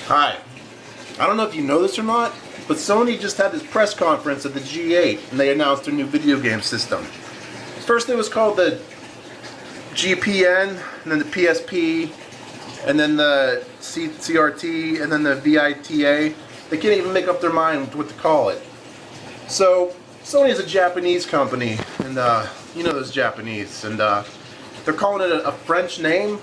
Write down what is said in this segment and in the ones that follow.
Hi. I don't know if you know this or not, but Sony just had this press conference at the G8 and they announced their new video game system. First it was called the GPN, and then the PSP, and then the CRT, and then the VITA. They can't even make up their mind what to call it. So Sony is a Japanese company, and you know those Japanese, and they're calling it a French name.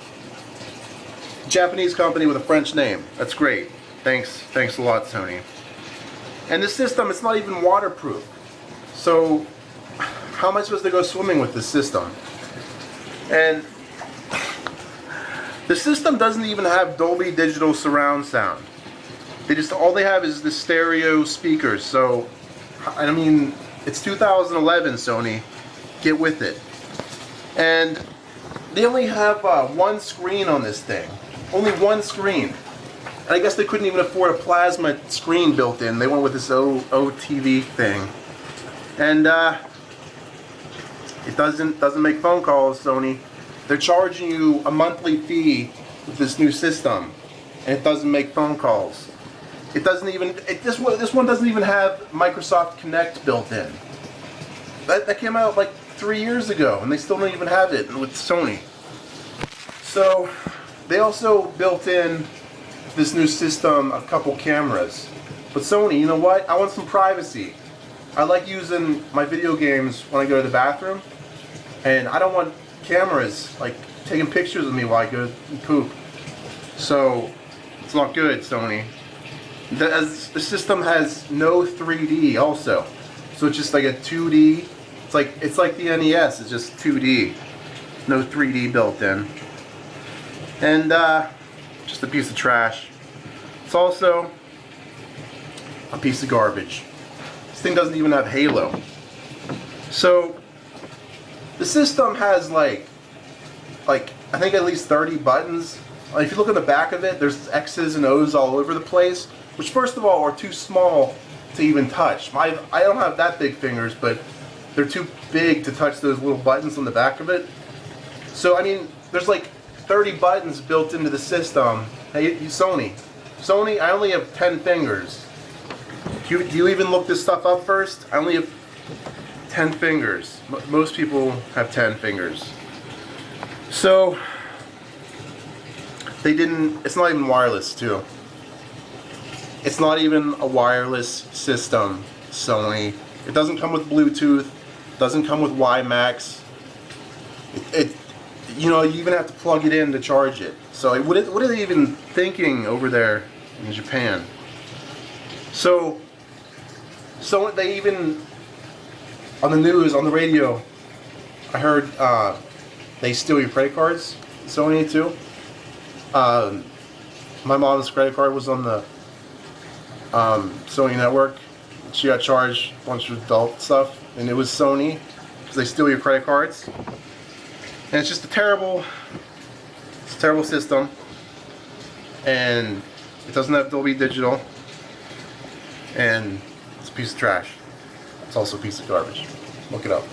Japanese company with a French name. That's great. Thanks a lot, Sony. And this system, it's not even waterproof. So how am I supposed to go swimming with this system? And the system doesn't even have Dolby Digital surround sound. All they have is the stereo speakers. So I mean, it's 2011, Sony. Get with it. And they only have one screen on this thing. Only one screen. And I guess they couldn't even afford a plasma screen built in. They went with this OTV thing. And it doesn't make phone calls, Sony. They're charging you a monthly fee with this new system, and it doesn't make phone calls. It doesn't even. This one doesn't even have Microsoft Connect built in. That came out like 3 years ago, and they still don't even have it with Sony. So they also built in this new system a couple cameras. But Sony, you know what? I want some privacy. I like using my video games when I go to the bathroom, and I don't want cameras like taking pictures of me while I go and poop. So it's not good, Sony. The system has no 3D also, so it's just like a 2D. It's like the NES. It's just 2D, no 3D built in, and just a piece of trash. It's also a piece of garbage. This thing doesn't even have Halo. So the system has like I think at least 30 buttons. If you look at the back of it, there's X's and O's all over the place, which first of all are too small to even touch. I don't have that big fingers, but they're too big to touch those little buttons on the back of it. So I mean, there's like 30 buttons built into the system. Hey, Sony, I only have 10 fingers. Do you even look this stuff up first? I only have 10 fingers. Most people have 10 fingers. So it's not even wireless too. It's not even a wireless system, Sony. It doesn't come with Bluetooth. It doesn't come with WiMAX. You know, you even have to plug it in to charge it. So what are they even thinking over there in Japan? So they even, on the news, on the radio, I heard they steal your credit cards, Sony too. My mom's credit card was on the Sony network. She got charged a bunch of adult stuff, and it was Sony, because they steal your credit cards. And it's just a terrible system, and it doesn't have Dolby Digital, and it's a piece of trash. It's also a piece of garbage. Look it up.